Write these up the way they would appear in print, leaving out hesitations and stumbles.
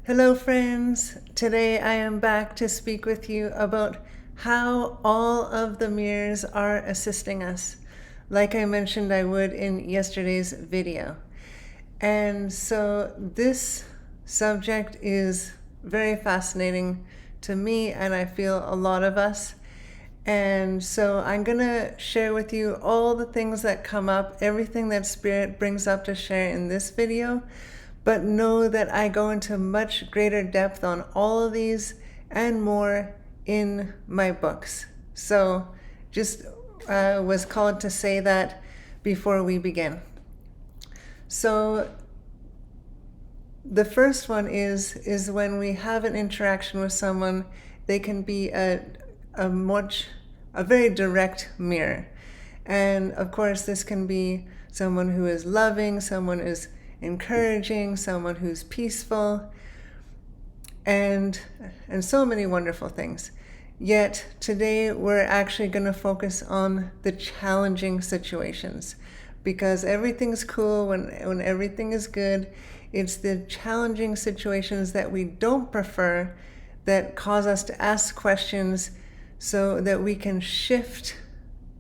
Hello, friends. Today I am back to speak with you about how all of the mirrors are assisting us, like I mentioned I would in yesterday's video. And so this subject is very fascinating to me, and I feel a lot of us. And so I'm going to share with you all the things that come up, everything that Spirit brings up to share in this video. But know that I go into much greater depth on all of these and more in my books. So just was called to say that before we begin. So the first one is when we have an interaction with someone, they can be a very direct mirror. And of course, this can be someone who is loving, someone who is encouraging, someone who's peaceful, and so many wonderful things. Yet today we're actually going to focus on the challenging situations, because everything's cool when everything is good. It's the challenging situations that we don't prefer that cause us to ask questions so that we can shift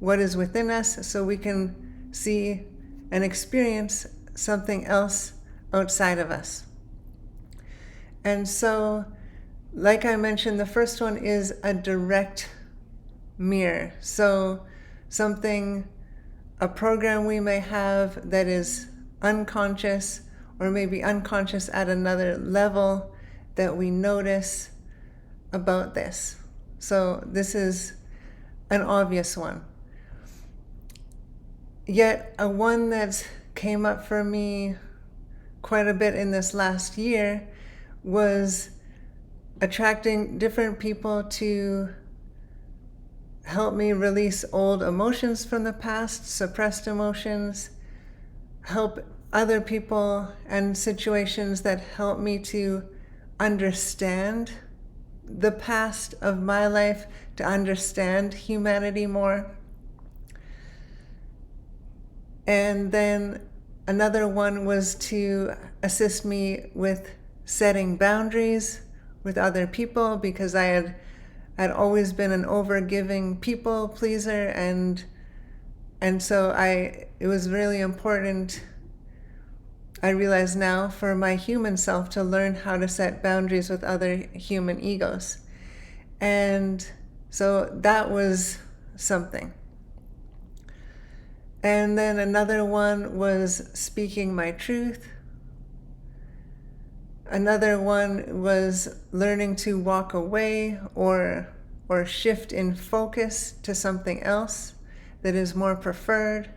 what is within us, so we can see and experience something else outside of us. And so, like I mentioned, the first one is a direct mirror. So a program we may have that is unconscious, or maybe unconscious at another level, that we notice about this. So this is an obvious one. Yet a one that came up for me quite a bit in this last year was attracting different people to help me release old emotions from the past, suppressed emotions, help other people and situations that help me to understand the past of my life, to understand humanity more. And then another one was to assist me with setting boundaries with other people, because I had always been an overgiving people pleaser, and so it was really important, I realize now, for my human self to learn how to set boundaries with other human egos. And so that was something. And then another one was speaking my truth. Another one was learning to walk away or shift in focus to something else that is more preferred.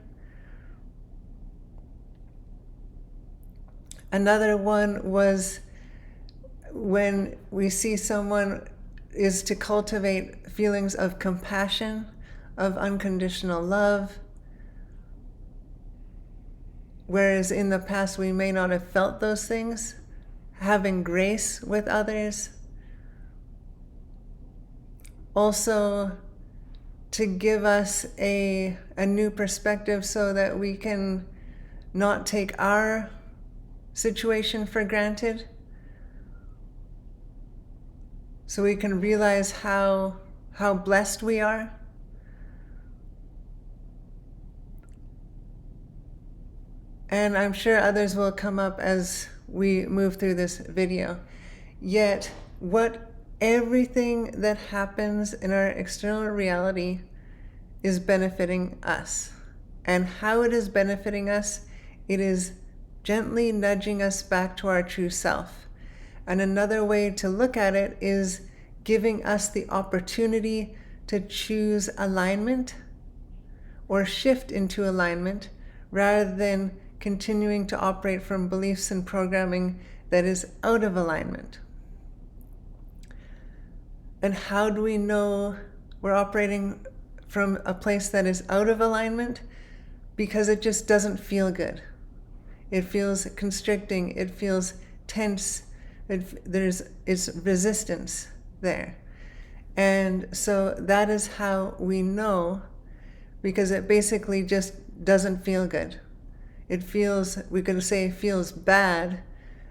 Another one was when we see someone, is to cultivate feelings of compassion, of unconditional love. Whereas in the past we may not have felt those things, having grace with others. Also to give us a new perspective so that we can not take our situation for granted. So we can realize how blessed we are. And I'm sure others will come up as we move through this video. Yet, everything that happens in our external reality is benefiting us. And how it is benefiting us, it is gently nudging us back to our true self. And another way to look at it is giving us the opportunity to choose alignment or shift into alignment, rather than continuing to operate from beliefs and programming that is out of alignment. And how do we know we're operating from a place that is out of alignment? Because it just doesn't feel good. It feels constricting, it feels tense, it's resistance there. And so that is how we know, because it basically just doesn't feel good. It feels, we could say it feels bad.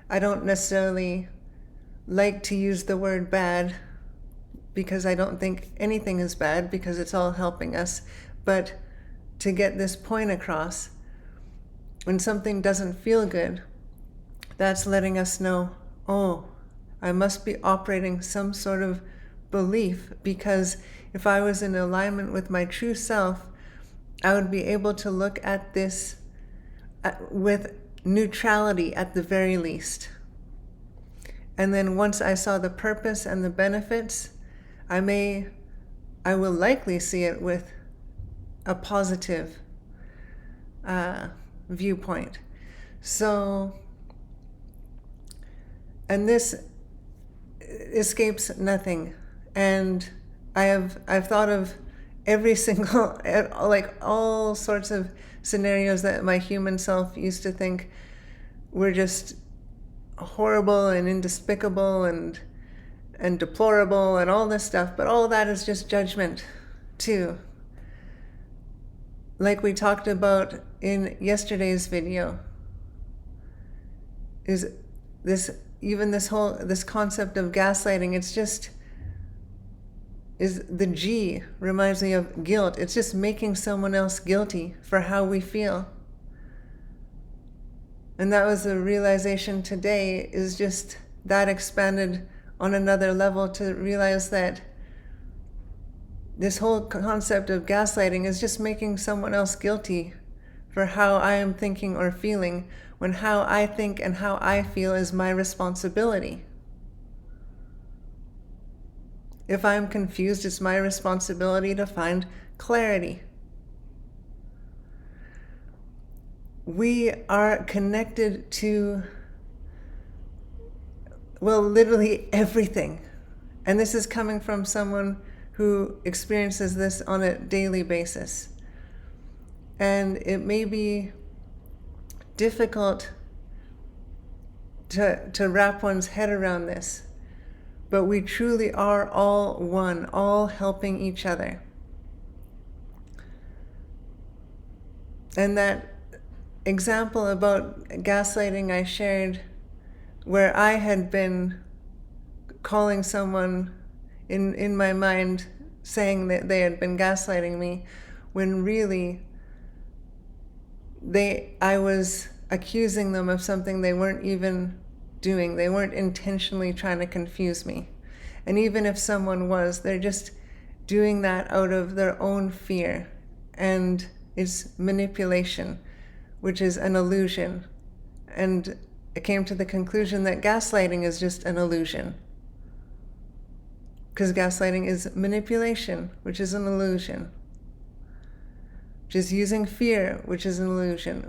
I don't necessarily like to use the word bad, because I don't think anything is bad, because it's all helping us. But to get this point across, when something doesn't feel good, that's letting us know, oh, I must be operating some sort of belief, because if I was in alignment with my true self, I would be able to look at this with neutrality at the very least. And then once I saw the purpose and the benefits, I will likely see it with a positive viewpoint. So, and this escapes nothing. And I've thought of every single, like all sorts of scenarios that my human self used to think were just horrible and despicable and deplorable and all this stuff. But all that is just judgment too. Like we talked about in yesterday's video, is this concept of gaslighting. It's just, is the G reminds me of guilt. It's just making someone else guilty for how we feel. And that was the realization today, is just that expanded on another level, to realize that this whole concept of gaslighting is just making someone else guilty for how I am thinking or feeling, when how I think and how I feel is my responsibility. If I'm confused, it's my responsibility to find clarity. We are connected to, well, literally everything. And this is coming from someone who experiences this on a daily basis. And it may be difficult to wrap one's head around this, but we truly are all one, all helping each other. And that example about gaslighting I shared, where I had been calling someone in my mind, saying that they had been gaslighting me, when really I was accusing them of something they weren't even doing. They weren't intentionally trying to confuse me. And even if someone was, they're just doing that out of their own fear. And it's manipulation, which is an illusion. And I came to the conclusion that gaslighting is just an illusion. Because gaslighting is manipulation, which is an illusion. Which is using fear, which is an illusion.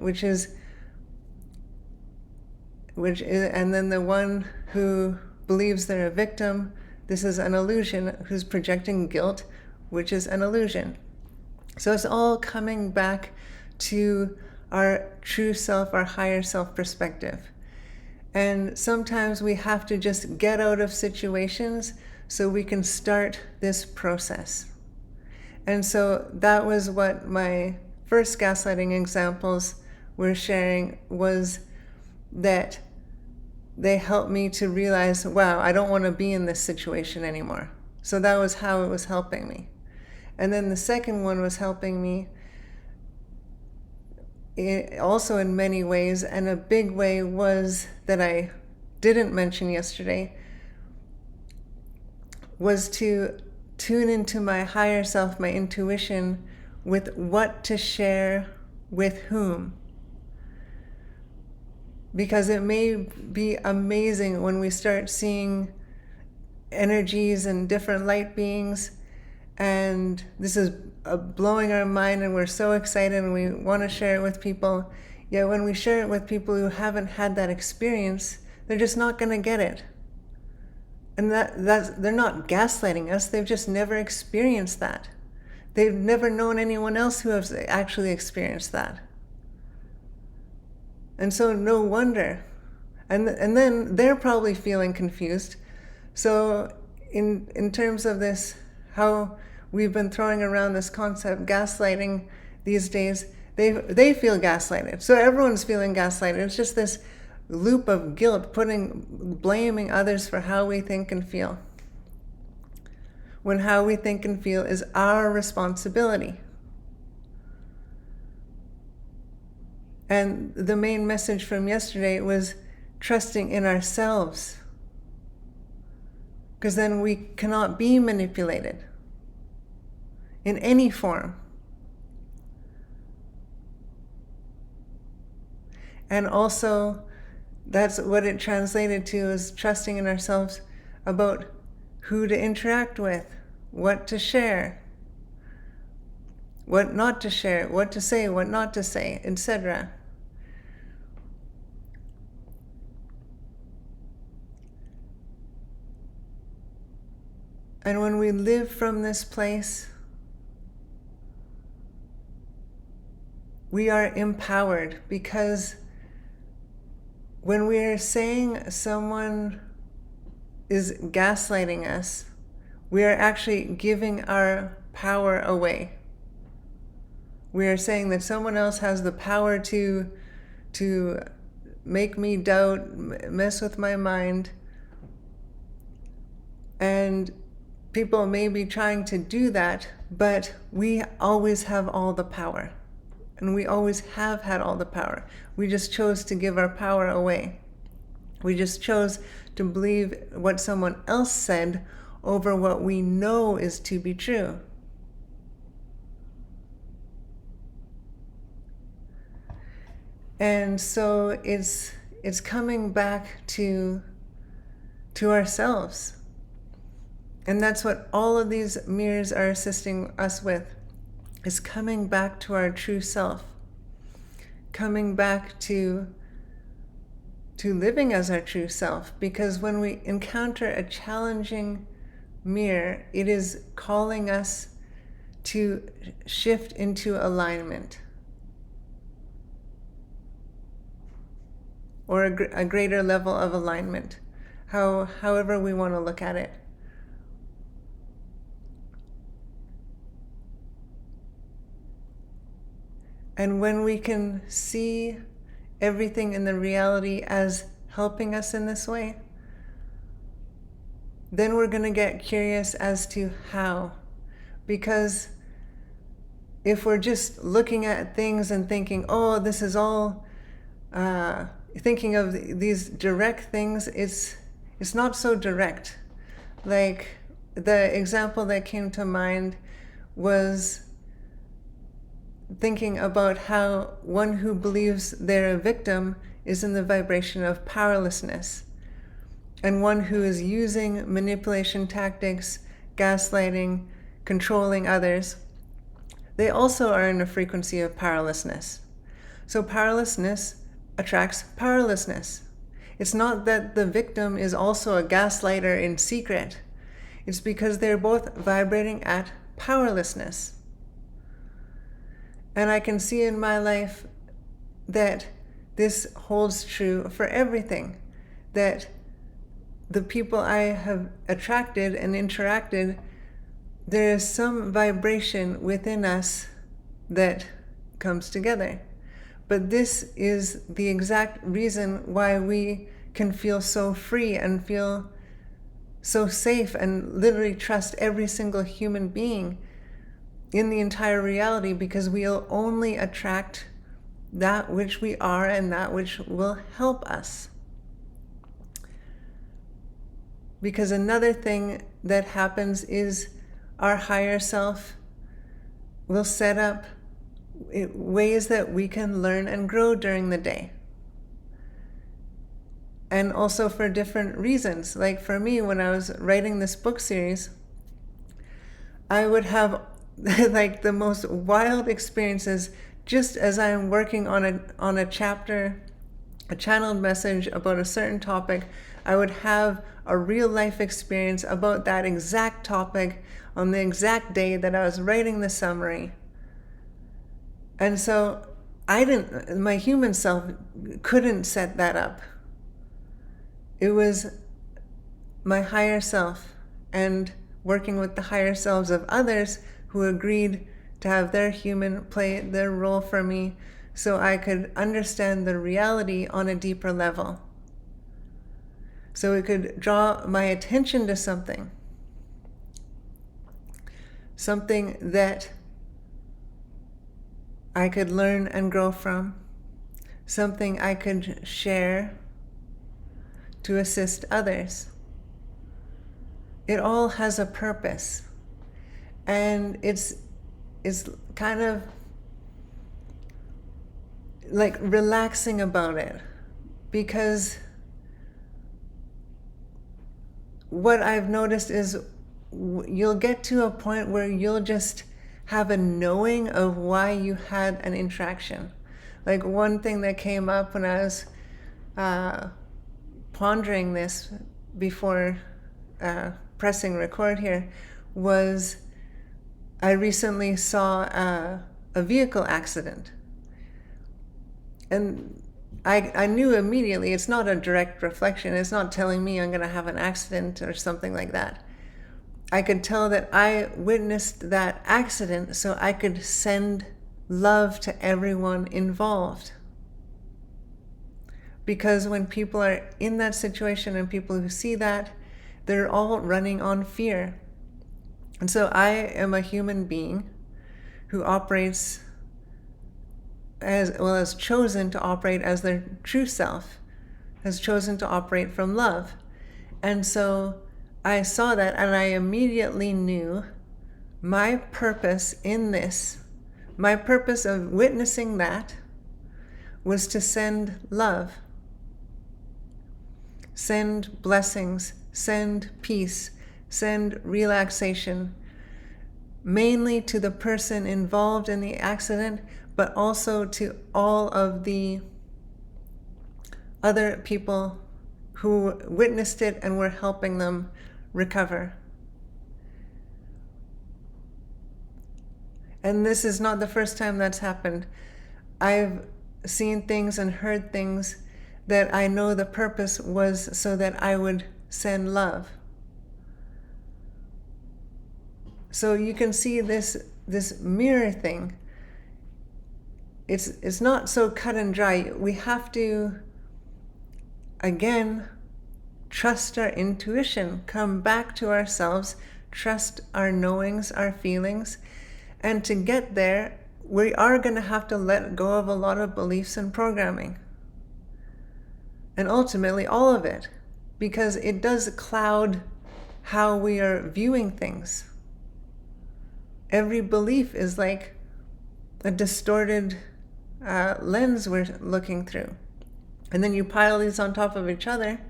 And then the one who believes they're a victim, this is an illusion, who's projecting guilt, which is an illusion. So it's all coming back to our true self, our higher self perspective. And sometimes we have to just get out of situations so we can start this process. And so that was what my first gaslighting examples were sharing, was that they helped me to realize, wow, I don't want to be in this situation anymore. So that was how it was helping me. And then the second one was helping me also in many ways, and a big way was that I didn't mention yesterday, was to tune into my higher self, my intuition, with what to share with whom. Because it may be amazing when we start seeing energies and different light beings, and this is blowing our mind, and we're so excited and we want to share it with people. Yet when we share it with people who haven't had that experience, they're just not going to get it. And they're not gaslighting us, they've just never experienced that. They've never known anyone else who has actually experienced that. And so no wonder. And then they're probably feeling confused. So in terms of this, how we've been throwing around this concept, gaslighting these days, they feel gaslighted. So everyone's feeling gaslighted. It's just this loop of guilt, blaming others for how we think and feel, when how we think and feel is our responsibility. And the main message from yesterday was trusting in ourselves, because then we cannot be manipulated in any form. And also, that's what it translated to, is trusting in ourselves about who to interact with, what to share, what not to share, what to say, what not to say, etc. And when we live from this place, we are empowered, because when we are saying someone is gaslighting us, we are actually giving our power away. We are saying that someone else has the power to make me doubt, mess with my mind. And people may be trying to do that, but we always have all the power. And we always have had all the power. We just chose to give our power away. We just chose to believe what someone else said over what we know is to be true. And so it's coming back to ourselves. And that's what all of these mirrors are assisting us with, is coming back to our true self, coming back to living as our true self. Because when we encounter a challenging mirror, it is calling us to shift into alignment, or a greater level of alignment, however we want to look at it. And when we can see everything in the reality as helping us in this way, then we're going to get curious as to how. Because if we're just looking at things and thinking, oh, this is all, thinking of these direct things, it's not so direct. Like, the example that came to mind was thinking about how one who believes they're a victim is in the vibration of powerlessness, and one who is using manipulation tactics, gaslighting, controlling others, they also are in a frequency of powerlessness. So powerlessness attracts powerlessness. It's not that the victim is also a gaslighter in secret. It's because they're both vibrating at powerlessness. And I can see in my life that this holds true for everything, that the people I have attracted and interacted, there is some vibration within us that comes together. But this is the exact reason why we can feel so free and feel so safe and literally trust every single human being in the entire reality, because we'll only attract that which we are and that which will help us. Because another thing that happens is our higher self will set up ways that we can learn and grow during the day. And also for different reasons. Like for me, when I was writing this book series, I would have like the most wild experiences just as I'm working on a chapter, a channeled message about a certain topic. I would have a real life experience about that exact topic on the exact day that I was writing the summary. And so my human self couldn't set that up. It was my higher self and working with the higher selves of others who agreed to have their human play their role for me, so I could understand the reality on a deeper level. So it could draw my attention to something that I could learn and grow from, something I could share to assist others. It all has a purpose, and it's kind of like relaxing about it, because what I've noticed is you'll get to a point where you'll just have a knowing of why you had an interaction. Like one thing that came up when I was pondering this before pressing record here was I recently saw a vehicle accident. And I knew immediately it's not a direct reflection. It's not telling me I'm going to have an accident or something like that. I could tell that I witnessed that accident so I could send love to everyone involved. Because when people are in that situation and people who see that, they're all running on fear. And so I am a human being who operates has chosen to operate as their true self, has chosen to operate from love. And so I saw that and I immediately knew my purpose in this, my purpose of witnessing that was to send love, send blessings, send peace, send relaxation, mainly to the person involved in the accident, but also to all of the other people who witnessed it and were helping them recover. And this is not the first time that's happened. I've seen things and heard things that I know the purpose was so that I would send love. So you can see this mirror thing. It's not so cut and dry. We have to, again, trust our intuition, come back to ourselves, trust our knowings, our feelings. And to get there, we are going to have to let go of a lot of beliefs and programming. And ultimately, all of it, because it does cloud how we are viewing things. Every belief is like a distorted lens we're looking through. And then you pile these on top of each other.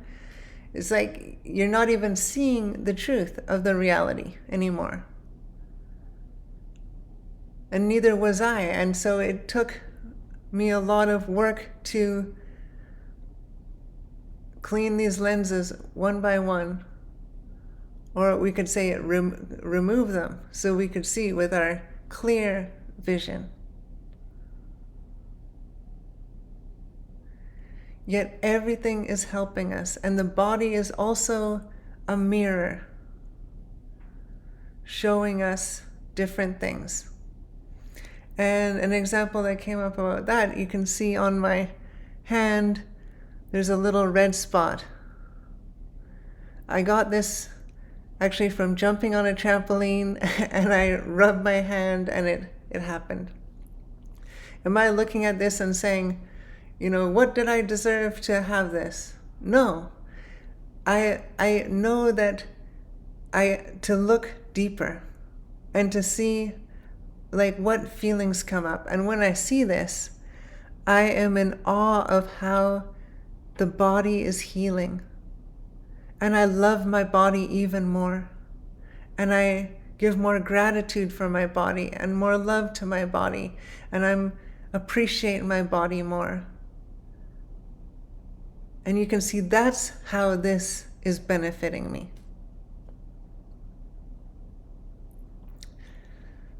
It's like you're not even seeing the truth of the reality anymore. And neither was I. And so it took me a lot of work to clean these lenses one by one. Or we could say remove them so we could see with our clear vision. Yet everything is helping us, and the body is also a mirror showing us different things. And an example that came up about that, you can see on my hand, there's a little red spot. I got this actually from jumping on a trampoline, and I rubbed my hand and it happened. Am I looking at this and saying, what did I deserve to have this? No. I know that to look deeper and to see like what feelings come up. And when I see this, I am in awe of how the body is healing. And I love my body even more. And I give more gratitude for my body and more love to my body. And I appreciate my body more. And you can see that's how this is benefiting me.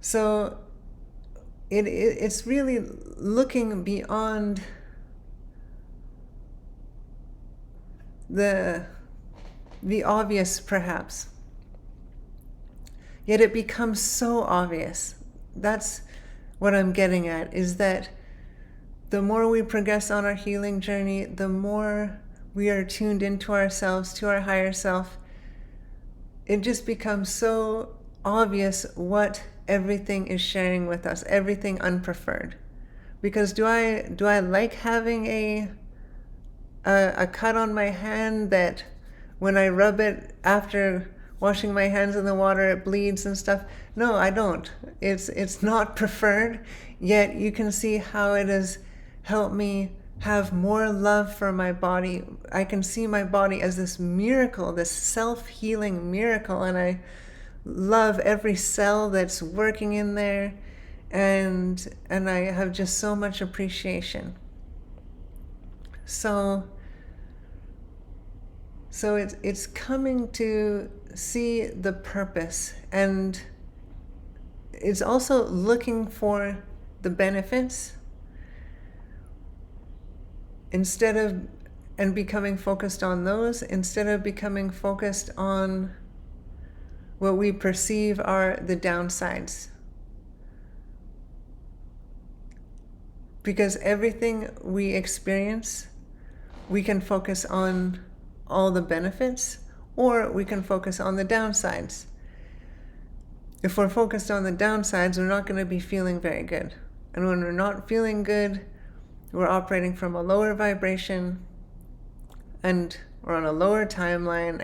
So it's really looking beyond the obvious, perhaps. Yet it becomes so obvious. That's what I'm getting at, is that The more we progress on our healing journey, the more we are tuned into ourselves, to our higher self. It just becomes so obvious what everything is sharing with us, everything unpreferred. Because do I like having a cut on my hand that when I rub it after washing my hands in the water it bleeds and stuff? No, I don't. It's not preferred, yet you can see how it has helped me have more love for my body. I can see my body as this miracle, this self-healing miracle, and I love every cell that's working in there, and I have just so much appreciation. So it's coming to see the purpose, and it's also looking for the benefits instead of, and becoming focused on those instead of becoming focused on what we perceive are the downsides. Because everything we experience, we can focus on all the benefits, or we can focus on the downsides. If we're focused on the downsides, we're not going to be feeling very good. And when we're not feeling good, we're operating from a lower vibration, and we're on a lower timeline,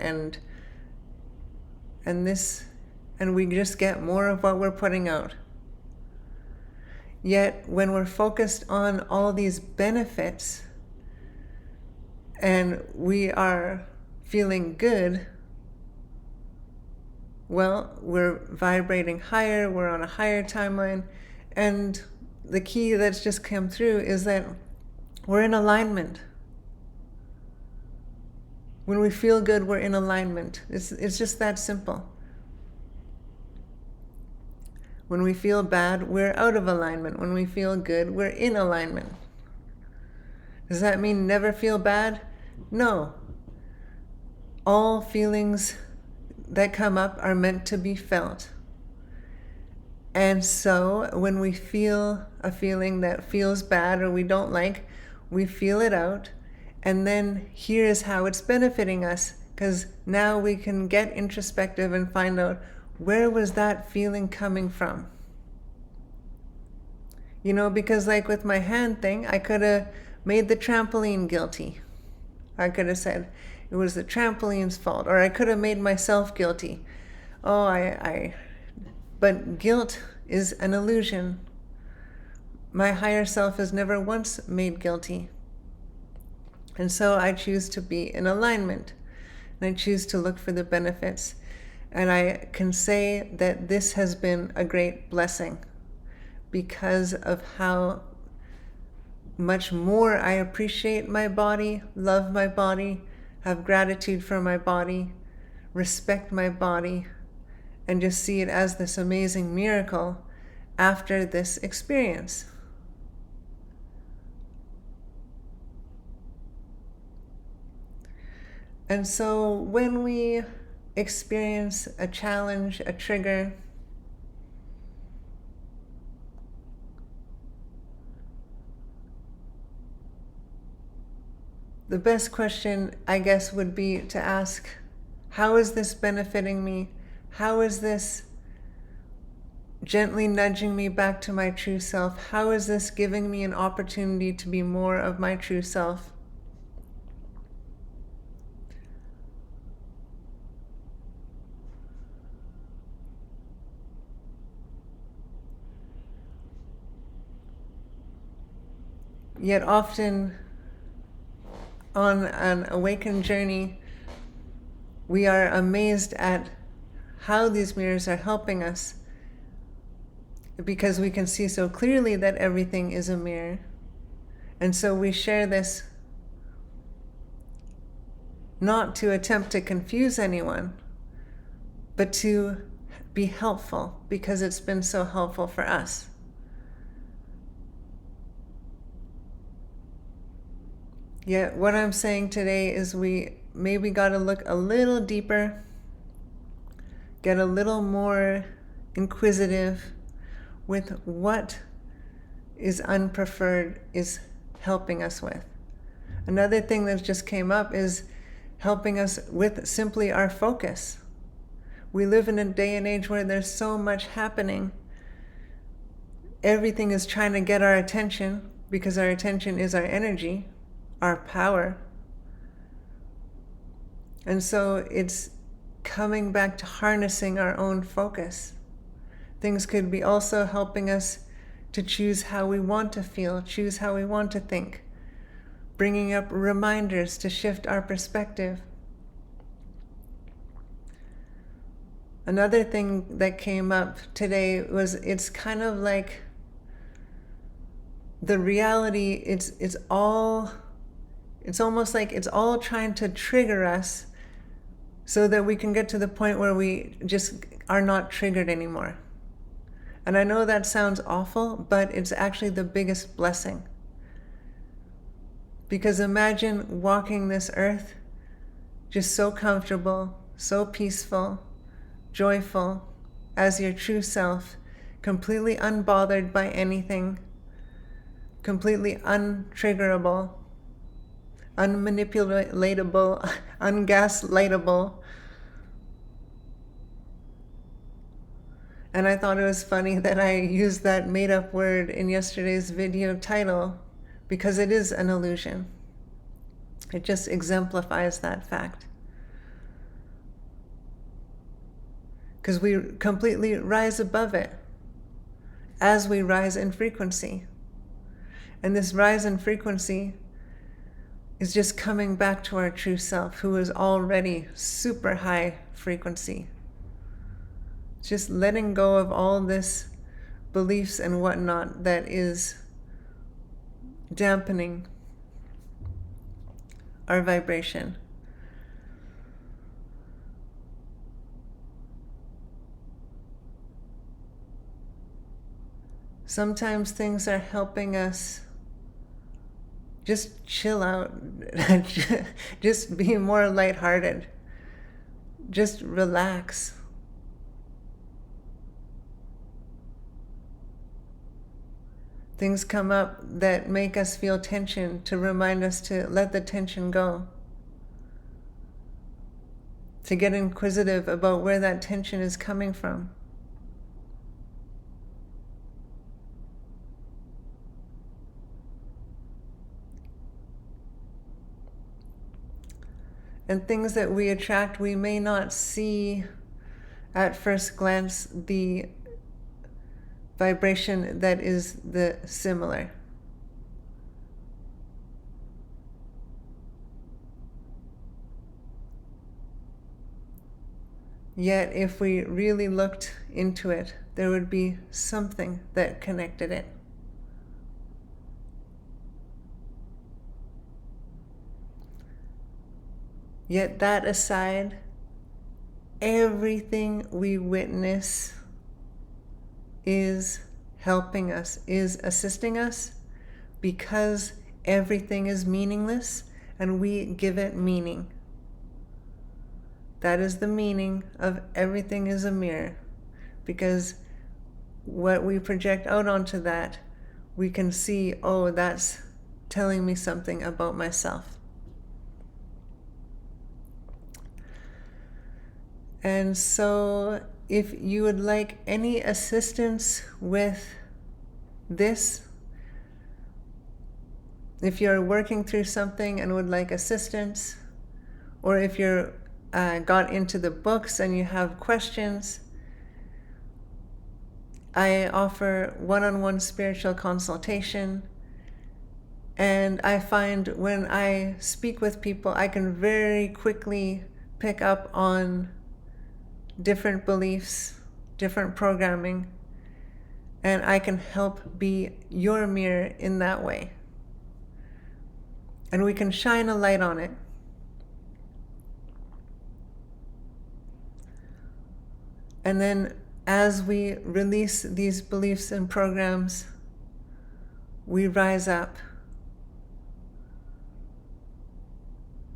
and we just get more of what we're putting out. Yet when we're focused on all these benefits and we are feeling good, well, we're vibrating higher, we're on a higher timeline, and the key that's just come through is that we're in alignment. When we feel good, we're in alignment. It's just that simple. When we feel bad, we're out of alignment. When we feel good, we're in alignment. Does that mean never feel bad? No. All feelings that come up are meant to be felt. And so when we feel a feeling that feels bad or we don't like, we feel it out. And then here's how it's benefiting us, because now we can get introspective and find out, where was that feeling coming from? You know, because like with my hand thing, I could have made the trampoline guilty. I could have said it was the trampoline's fault, or I could have made myself guilty. But guilt is an illusion. My higher self is never once made guilty. And so I choose to be in alignment, and I choose to look for the benefits. And I can say that this has been a great blessing because of how much more I appreciate my body, love my body, have gratitude for my body, respect my body, and just see it as this amazing miracle after this experience. And so when we experience a challenge, a trigger, the best question, I guess, would be to ask, how is this benefiting me? How is this gently nudging me back to my true self? How is this giving me an opportunity to be more of my true self? Yet often on an awakened journey, we are amazed at how these mirrors are helping us, because we can see so clearly that everything is a mirror. And so we share this not to attempt to confuse anyone, but to be helpful, because it's been so helpful for us. Yet what I'm saying today is we maybe got to look a little deeper, get a little more inquisitive with what is unpreferred, is helping us with. Another thing that just came up is helping us with simply our focus. We live in a day and age where there's so much happening. Everything is trying to get our attention because our attention is our energy, our power. And so it's coming back to harnessing our own focus. Things could be also helping us to choose how we want to feel, choose how we want to think, bringing up reminders to shift our perspective. Another thing that came up today was it's kind of like the reality, it's almost like it's all trying to trigger us so that we can get to the point where we just are not triggered anymore. And I know that sounds awful, but it's actually the biggest blessing. Because imagine walking this earth just so comfortable, so peaceful, joyful, as your true self, completely unbothered by anything, completely untriggerable, unmanipulatable, ungaslightable. And I thought it was funny that I used that made-up word in yesterday's video title because it is an illusion. It just exemplifies that fact. Because we completely rise above it as we rise in frequency. And this rise in frequency is just coming back to our true self, who is already super high frequency. Just letting go of all this beliefs and whatnot that is dampening our vibration. Sometimes things are helping us just chill out, just be more lighthearted, just relax. Things come up that make us feel tension to remind us to let the tension go, to get inquisitive about where that tension is coming from. And things that we attract, we may not see at first glance the vibration that is the similar. Yet if we really looked into it, there would be something that connected it. Yet that aside, everything we witness is helping us, is assisting us, because everything is meaningless and we give it meaning. That is the meaning of everything is a mirror, because what we project out onto that, we can see, oh, that's telling me something about myself. And so if you would like any assistance with this, if you're working through something and would like assistance, or if you're got into the books and you have questions, I offer one-on-one spiritual consultation. And I find when I speak with people, I can very quickly pick up on different beliefs, different programming, and I can help be your mirror in that way. And we can shine a light on it. And then as we release these beliefs and programs, we rise up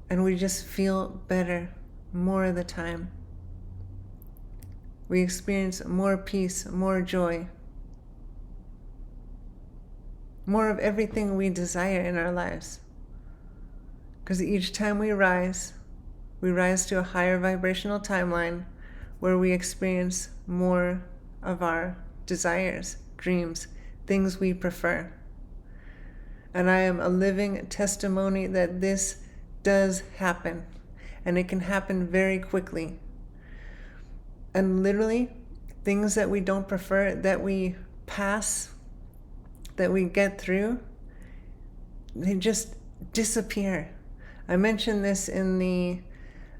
and we just feel better more of the time. We experience more peace, more joy. more of everything we desire in our lives. Because each time we rise to a higher vibrational timeline where we experience more of our desires, dreams, things we prefer. And I am a living testimony that this does happen, and it can happen very quickly. And literally, things that we don't prefer, that we pass, that we get through, they just disappear. I mentioned this in the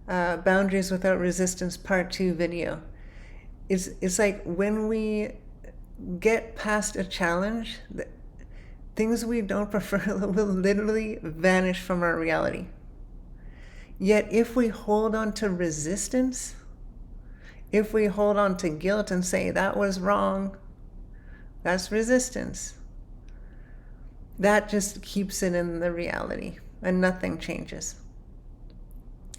Boundaries Without Resistance Part 2 video. It's like when we get past a challenge, things we don't prefer will literally vanish from our reality. Yet if we hold on to resistance, if we hold on to guilt and say that was wrong, that's resistance, that just keeps it in the reality and nothing changes.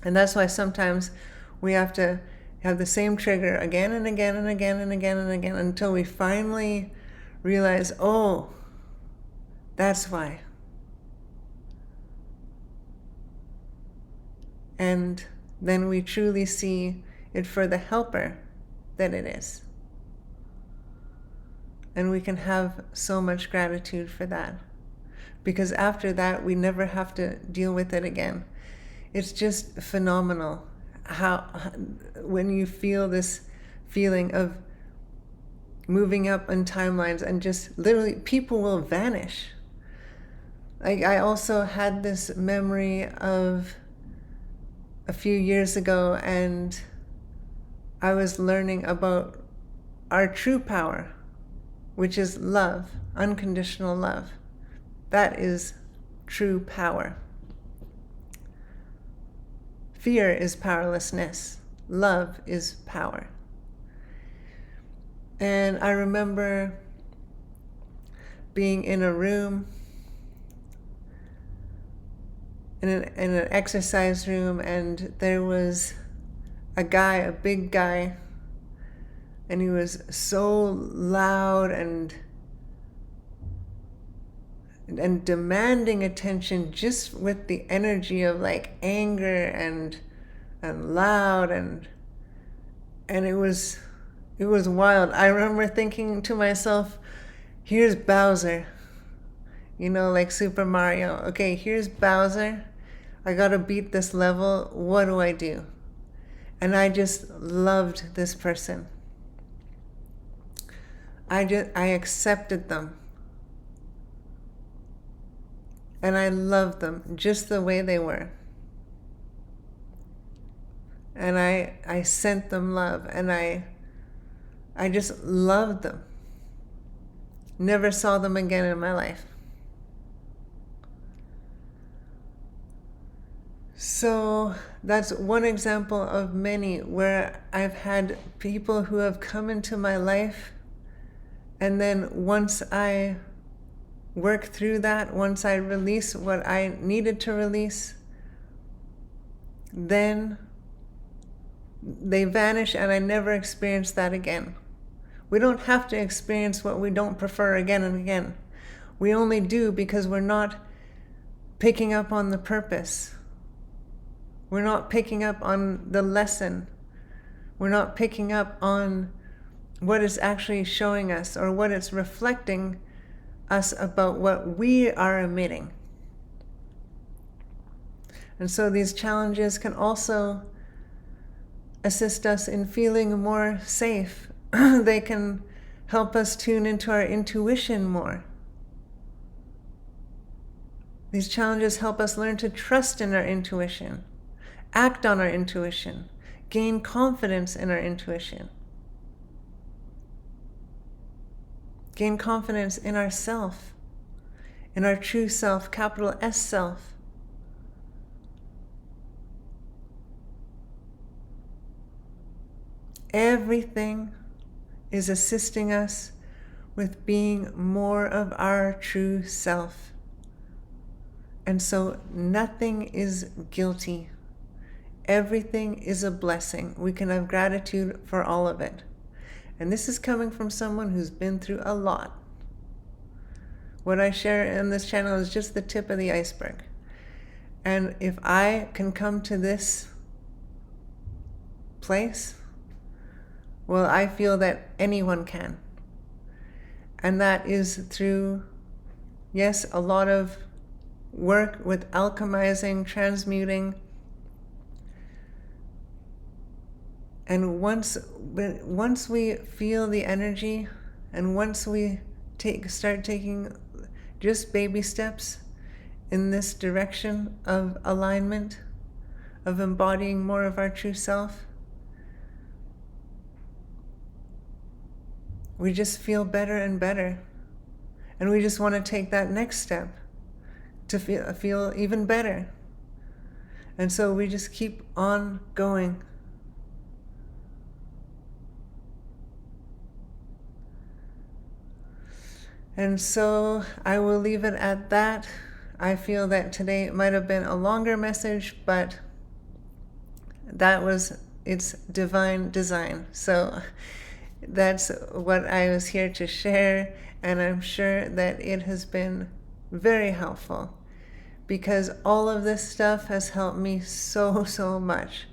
And that's why sometimes we have to have the same trigger again and again and again and again and again until we finally realize, oh, that's why. And then we truly see it for the helper that it is. And we can have so much gratitude for that. Because after that, we never have to deal with it again. It's just phenomenal how when you feel this feeling of moving up in timelines and just literally people will vanish. Like I also had this memory of a few years ago, and I was learning about our true power, which is love, unconditional love. That is true power. Fear is powerlessness. Love is power. And I remember being in a room, in an exercise room, and there was a guy, a big guy, and he was so loud and demanding attention, just with the energy of like anger and loud and it was wild. I remember thinking to myself, here's Bowser, like Super Mario. Okay, here's Bowser. I gotta beat this level. What do I do? And I just loved this person. I accepted them. And I loved them just the way they were. And I sent them love, and I just loved them. Never saw them again in my life. So that's one example of many where I've had people who have come into my life, and then once I work through that, once I release what I needed to release, then they vanish and I never experience that again. We don't have to experience what we don't prefer again and again. We only do because we're not picking up on the purpose. We're not picking up on the lesson. We're not picking up on what it's actually showing us or what it's reflecting us about what we are emitting. And so these challenges can also assist us in feeling more safe. They can help us tune into our intuition more. These challenges help us learn to trust in our intuition, act on our intuition, gain confidence in our intuition, gain confidence in ourself, in our true self, capital S self. Everything is assisting us with being more of our true self. And so nothing is guilty. Everything is a blessing. We can have gratitude for all of it. And this is coming from someone who's been through a lot. What I share in this channel is just the tip of the iceberg. And if I can come to this place, well, I feel that anyone can. And that is through, yes, a lot of work with alchemizing, transmuting. And once we feel the energy, and once we start taking just baby steps in this direction of alignment, of embodying more of our true self, we just feel better and better. And we just want to take that next step to feel even better. And so we just keep on going. And so I will leave it at that. I feel that today might have been a longer message, but that was its divine design. So that's what I was here to share, and I'm sure that it has been very helpful, because all of this stuff has helped me so much.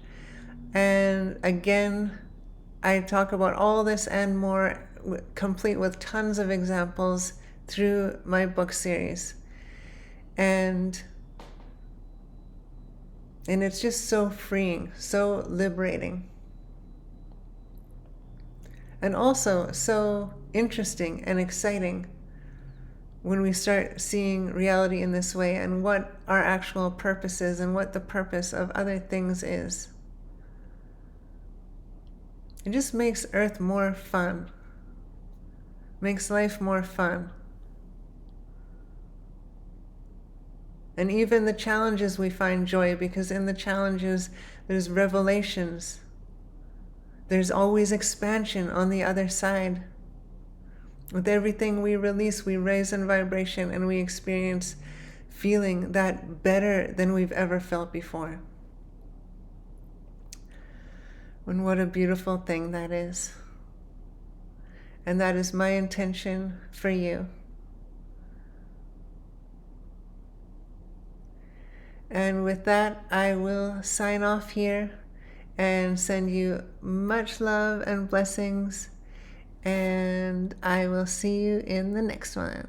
And again, I talk about all this and more, complete with tons of examples, through my book series. And it's just so freeing, so liberating. And also so interesting and exciting when we start seeing reality in this way, and what our actual purpose is, and what the purpose of other things is. It just makes Earth more fun, makes life more fun. And even the challenges, we find joy, because in the challenges there's revelations. There's always expansion on the other side. With everything we release, we raise in vibration, and we experience feeling that better than we've ever felt before. And what a beautiful thing that is. And that is my intention for you. And with that, I will sign off here and send you much love and blessings. And I will see you in the next one.